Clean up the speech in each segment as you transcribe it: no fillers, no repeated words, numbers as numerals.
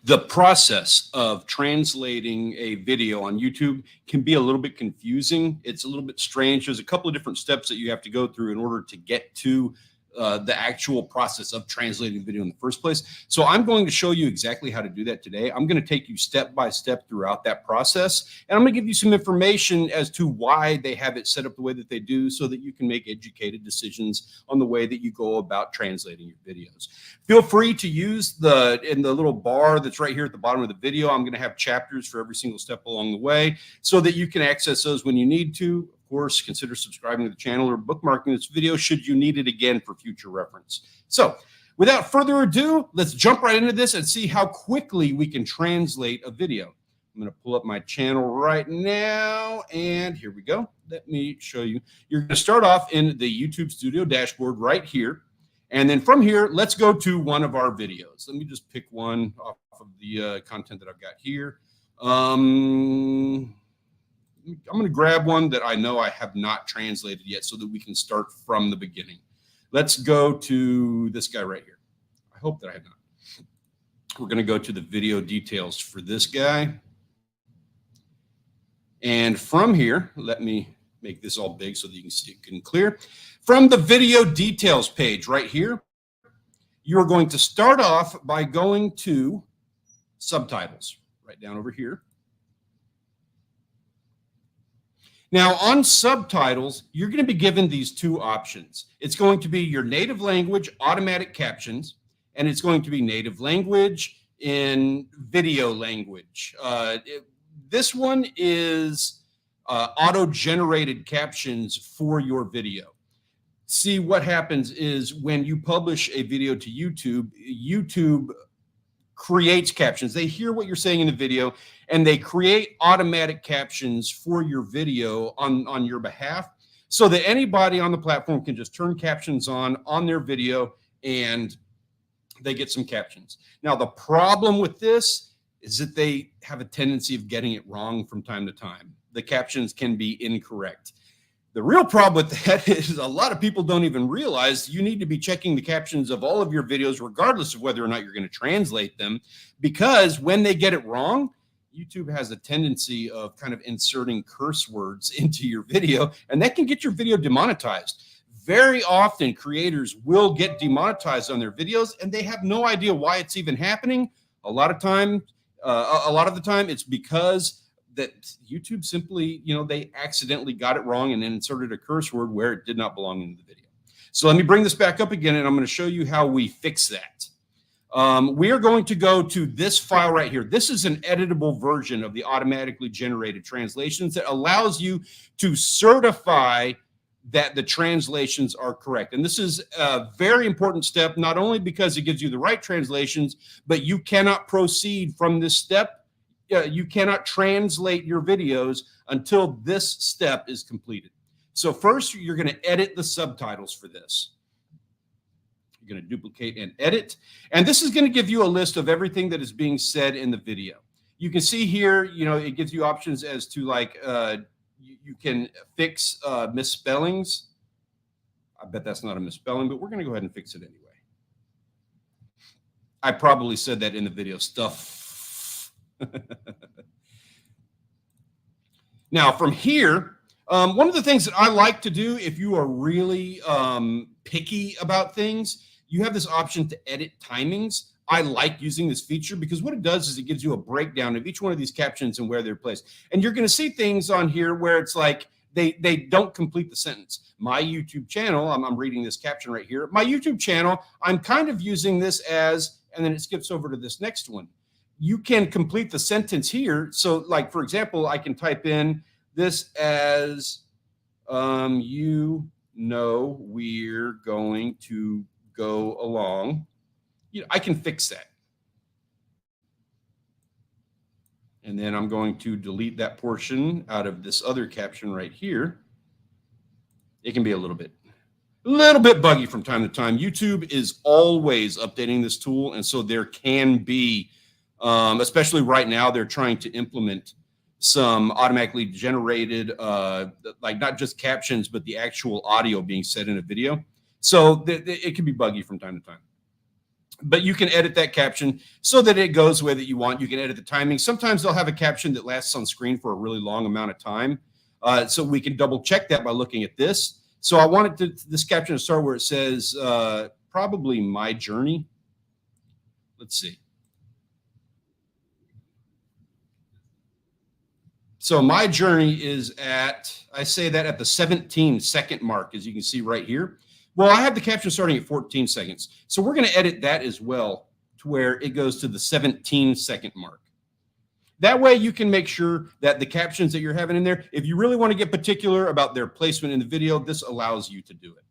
The process of translating a video on YouTube can be a little bit confusing. It's a little bit strange. There's a couple of different steps that you have to go through in order to get to the actual process of translating video in the first place. So I'm going to show you exactly how to do that today. I'm going to take you step by step throughout that process, and I'm going to give you some information as to why they have it set up the way that they do so that you can make educated decisions on the way that you go about translating your videos. Feel free to use in the little bar that's right here at the bottom of the video. I'm going to have chapters for every single step along the way so that you can access those when you need to. Of course, consider subscribing to the channel or bookmarking this video should you need it again for future reference. So without further ado, let's jump right into this and see how quickly we can translate a video. I'm going to pull up my channel right now, and here we go. Let me show you. You're going to start off in the YouTube Studio dashboard right here. And then from here, let's go to one of our videos. Let me just pick one off of the content that I've got here. I'm going to grab one that I know I have not translated yet so that we can start from the beginning. Let's go to this guy right here. I hope that I have not. We're going to go to the video details for this guy. And from here, let me make this all big so that you can see it and clear. From the video details page right here, you're going to start off by going to subtitles right down over here. Now on subtitles, you're going to be given these two options. It's going to be your native language automatic captions, and it's going to be native language in video language. This one is auto-generated captions for your video. See, what happens is when you publish a video to YouTube, YouTube creates captions. They hear what you're saying in the video, and they create automatic captions for your video on your behalf so that anybody on the platform can just turn captions on their video and they get some captions. Now, the problem with this is that they have a tendency of getting it wrong from time to time. The captions can be incorrect. The real problem with that is a lot of people don't even realize you need to be checking the captions of all of your videos, regardless of whether or not you're going to translate them, because when they get it wrong, YouTube has a tendency of kind of inserting curse words into your video, and that can get your video demonetized. Very often, creators will get demonetized on their videos, and they have no idea why it's even happening. A lot of the time, it's because that YouTube simply, they accidentally got it wrong and then inserted a curse word where it did not belong in the video. So let me bring this back up again, and I'm going to show you how we fix that. We are going to go to this file right here. This is an editable version of the automatically generated translations that allows you to certify that the translations are correct. And this is a very important step, not only because it gives you the right translations, but you cannot proceed from this step. You cannot translate your videos until this step is completed. So first, you're going to edit the subtitles for this. You're going to duplicate and edit. And this is going to give you a list of everything that is being said in the video. You can see here, it gives you options as to like, you can fix misspellings. I bet that's not a misspelling, but we're going to go ahead and fix it anyway. I probably said that in the video stuff. Now from here, one of the things that I like to do if you are really picky about things, you have this option to edit timings. I like using this feature because what it does is it gives you a breakdown of each one of these captions and where they're placed. And you're going to see things on here where it's like they don't complete the sentence. My YouTube channel, I'm reading this caption right here. My YouTube channel, I'm kind of using this as, and then it skips over to this next one. You can complete the sentence here. So like, for example, I can type in this as, we're going to go along. I can fix that. And then I'm going to delete that portion out of this other caption right here. It can be a little bit buggy from time to time. YouTube is always updating this tool. And so there can be, especially right now, they're trying to implement some automatically generated, like not just captions, but the actual audio being said in a video. So it can be buggy from time to time. but you can edit that caption so that it goes the way that you want. You can edit the timing. Sometimes they'll have a caption that lasts on screen for a really long amount of time. So we can double check that by looking at this. So I wanted this caption to start where it says, probably my journey. Let's see. So my journey is at, I say that at the 17-second mark, as you can see right here. Well, I have the caption starting at 14 seconds. So we're going to edit that as well to where it goes to the 17-second mark. That way you can make sure that the captions that you're having in there, if you really want to get particular about their placement in the video, this allows you to do it.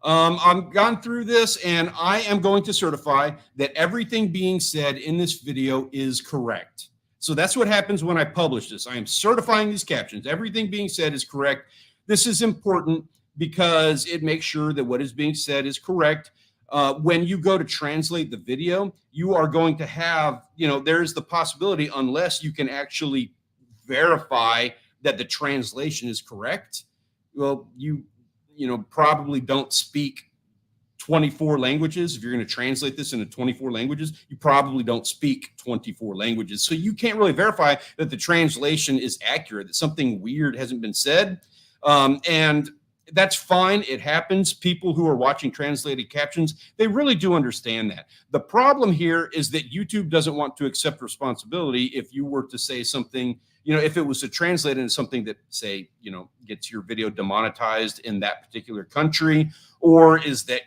I've gone through this and I am going to certify that everything being said in this video is correct. So that's what happens when I publish this. I am certifying these captions. Everything being said is correct. This is important because it makes sure that what is being said is correct. When you go to translate the video, you are going to have, there's the possibility, unless you can actually verify that the translation is correct. Well, you probably don't speak 24 languages. If you're going to translate this into 24 languages, you probably don't speak 24 languages. So you can't really verify that the translation is accurate, that something weird hasn't been said. And that's fine. It happens. People who are watching translated captions, they really do understand that. The problem here is that YouTube doesn't want to accept responsibility if you were to say something, if it was to translate into something that, say, gets your video demonetized in that particular country, or is that,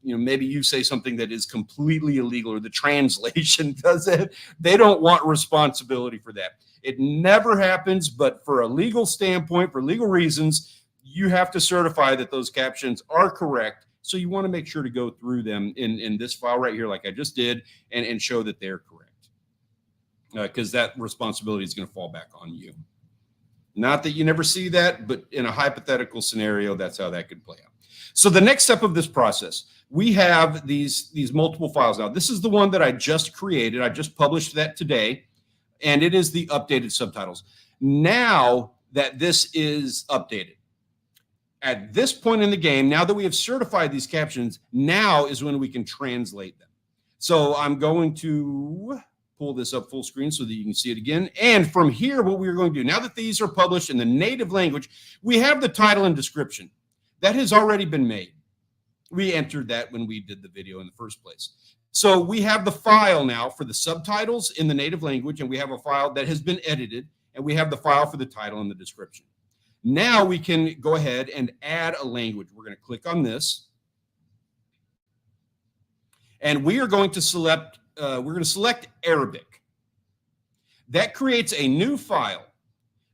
maybe you say something that is completely illegal or the translation does it. They don't want responsibility for that. It never happens, but for a legal standpoint, for legal reasons, you have to certify that those captions are correct. So you want to make sure to go through them in this file right here, like I just did, and show that they're correct. Because that responsibility is going to fall back on you. Not that you never see that, but in a hypothetical scenario, that's how that could play out. So the next step of this process, we have these multiple files. Now, this is the one that I just created. I just published that today, and it is the updated subtitles. Now that this is updated, at this point in the game, now that we have certified these captions, now is when we can translate them. So I'm going to pull this up full screen so that you can see it again. And from here, what we're going to do, now that these are published in the native language, we have the title and description. That has already been made. We entered that when we did the video in the first place. So we have the file now for the subtitles in the native language, and we have a file that has been edited, and we have the file for the title and the description. Now we can go ahead and add a language. We're going to click on this, and we are going to select Arabic. That creates a new file.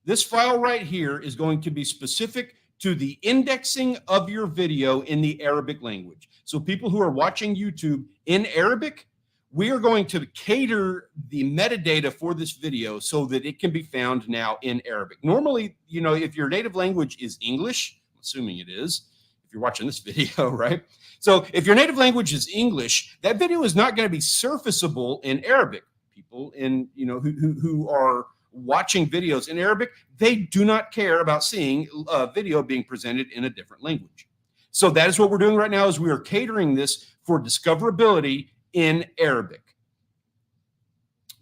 This file right here is going to be specific to the indexing of your video in the Arabic language. So people who are watching YouTube in Arabic, we are going to cater the metadata for this video so that it can be found now in Arabic. Normally, if your native language is English, I'm assuming it is, if you're watching this video, right? So if your native language is English, that video is not going to be surfaceable in Arabic. People who are watching videos in Arabic, they do not care about seeing a video being presented in a different language. So that is what we're doing right now, is we are catering this for discoverability in Arabic.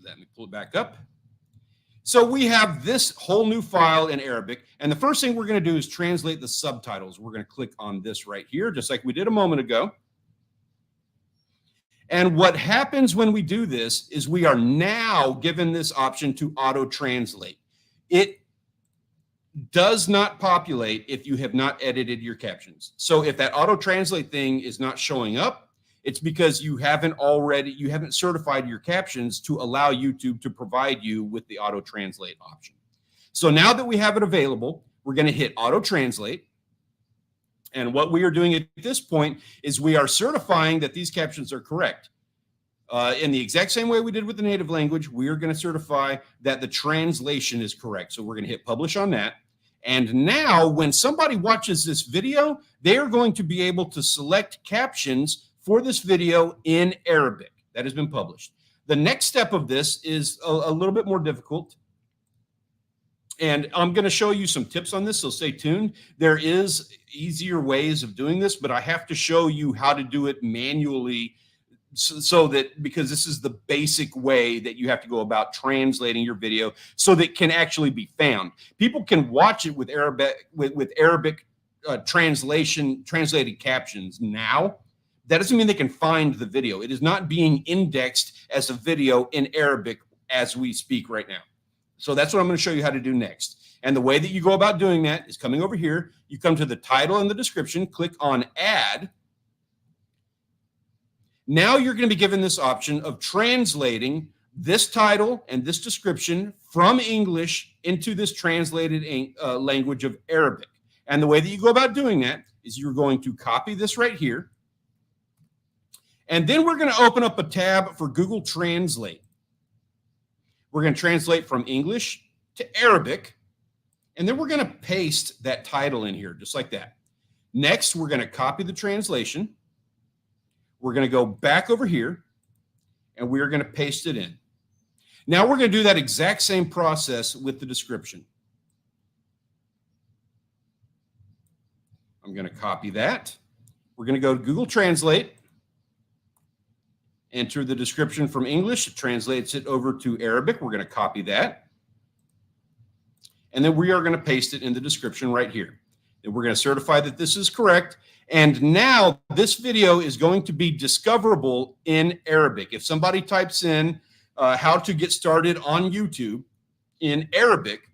Let me pull it back up. So we have this whole new file in Arabic, and the first thing we're going to do is translate the subtitles. We're going to click on this right here, just like we did a moment ago. And what happens when we do this is we are now given this option to auto-translate. It does not populate if you have not edited your captions. So if that auto-translate thing is not showing up, it's because you haven't certified your captions to allow YouTube to provide you with the auto-translate option. So now that we have it available, we're going to hit auto-translate. And what we are doing at this point is we are certifying that these captions are correct. In the exact same way we did with the native language, we are going to certify that the translation is correct. So we're going to hit publish on that. And now when somebody watches this video, they are going to be able to select captions for this video in Arabic. That has been published. The next step of this is a little bit more difficult. And I'm going to show you some tips on this, so stay tuned. There is easier ways of doing this, but I have to show you how to do it manually, so that, because this is the basic way that you have to go about translating your video so that it can actually be found. People can watch it with Arabic translated captions now. That doesn't mean they can find the video. It is not being indexed as a video in Arabic as we speak right now. So that's what I'm going to show you how to do next. And the way that you go about doing that is coming over here. You come to the title and the description, click on Add. Now you're going to be given this option of translating this title and this description from English into this translated language of Arabic. And the way that you go about doing that is you're going to copy this right here. And then we're going to open up a tab for Google Translate. We're going to translate from English to Arabic. And then we're going to paste that title in here, just like that. Next, we're going to copy the translation. We're going to go back over here, and we're going to paste it in. Now we're going to do that exact same process with the description. I'm going to copy that. We're going to go to Google Translate, enter the description from English. It translates it over to Arabic. We're going to copy that. And then we are going to paste it in the description right here. And we're going to certify that this is correct. And now this video is going to be discoverable in Arabic. If somebody types in how to get started on YouTube in Arabic,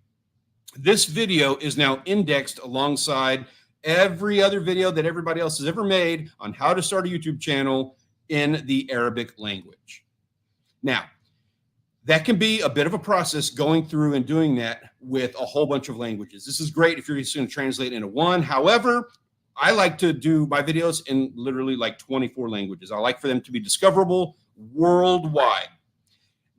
this video is now indexed alongside every other video that everybody else has ever made on how to start a YouTube channel in the Arabic language. Now, that can be a bit of a process going through and doing that with a whole bunch of languages. This is great if you're just going to translate into one. However, I like to do my videos in literally like 24 languages. I like for them to be discoverable worldwide.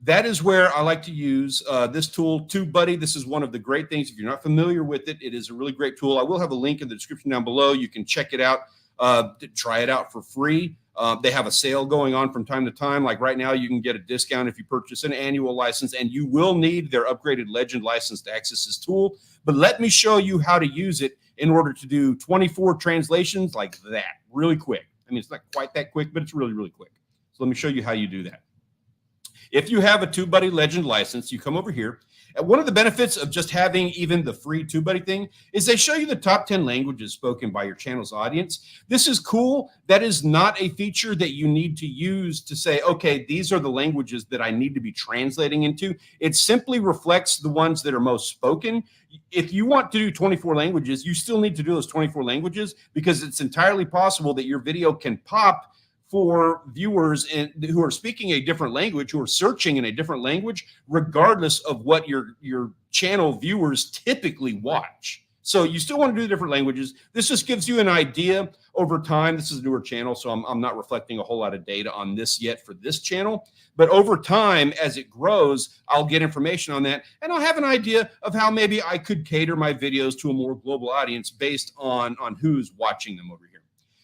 That is where I like to use this tool, TubeBuddy. This is one of the great things. If you're not familiar with it, it is a really great tool. I will have a link in the description down below. You can check it out, try it out for free. They have a sale going on from time to time. Like right now, you can get a discount if you purchase an annual license, and you will need their upgraded Legend license to access this tool. But let me show you how to use it in order to do 24 translations like that really quick. I mean, it's not quite that quick, but it's really, really quick. So let me show you how you do that. If you have a TubeBuddy Legend license, you come over here. And one of the benefits of just having even the free TubeBuddy thing is they show you the top 10 languages spoken by your channel's audience. This is cool. That is not a feature that you need to use to say, okay, these are the languages that I need to be translating into. It simply reflects the ones that are most spoken. If you want to do 24 languages, you still need to do those 24 languages, because it's entirely possible that your video can pop for viewers who are speaking a different language, who are searching in a different language, regardless of what your channel viewers typically watch. So you still want to do different languages. This just gives you an idea over time. This is a newer channel, so I'm not reflecting a whole lot of data on this yet for this channel. But over time, as it grows, I'll get information on that, and I'll have an idea of how maybe I could cater my videos to a more global audience based on who's watching them over here.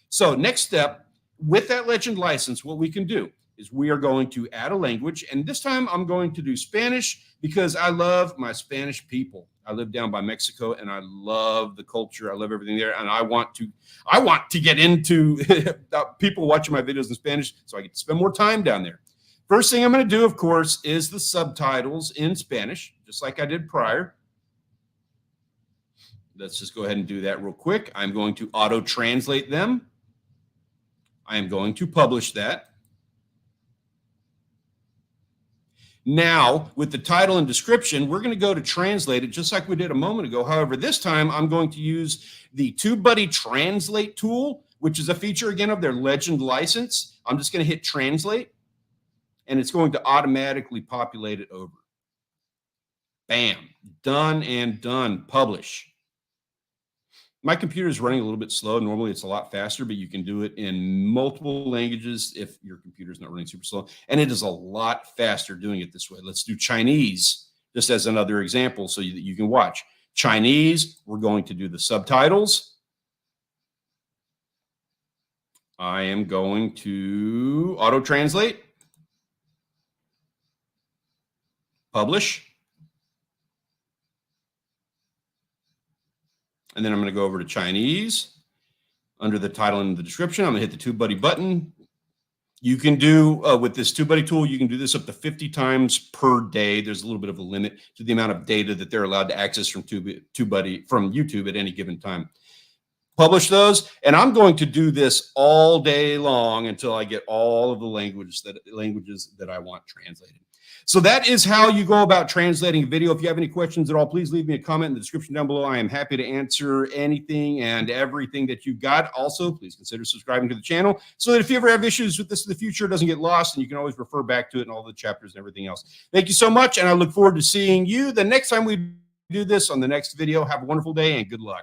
So next step, with that Legend license, what we can do is we are going to add a language. And this time I'm going to do Spanish, because I love my Spanish people. I live down by Mexico, and I love the culture. I love everything there. And I want to get into people watching my videos in Spanish, so I get to spend more time down there. First thing I'm going to do, of course, is the subtitles in Spanish, just like I did prior. Let's just go ahead and do that real quick. I'm going to auto-translate them. I am going to publish that. Now, with the title and description, we're going to go to translate it just like we did a moment ago. However, this time I'm going to use the TubeBuddy Translate tool, which is a feature, again, of their Legend license. I'm just going to hit translate, and it's going to automatically populate it over. Bam. Done and done. Publish. My computer is running a little bit slow. Normally it's a lot faster, but you can do it in multiple languages if your computer is not running super slow. And it is a lot faster doing it this way. Let's do Chinese just as another example so that you can watch. Chinese, we're going to do the subtitles. I am going to auto-translate. Publish. And then I'm going to go over to Chinese. Under the title and the description, I'm going to hit the TubeBuddy button. You can do, with this TubeBuddy tool, you can do this up to 50 times per day. There's a little bit of a limit to the amount of data that they're allowed to access from TubeBuddy, from YouTube at any given time. Publish those, and I'm going to do this all day long until I get all of the languages that I want translated. So that is how you go about translating a video. If you have any questions at all, please leave me a comment in the description down below. I am happy to answer anything and everything that you've got. Also, please consider subscribing to the channel so that if you ever have issues with this in the future, it doesn't get lost, and you can always refer back to it and all the chapters and everything else. Thank you so much, and I look forward to seeing you the next time we do this on the next video. Have a wonderful day and good luck.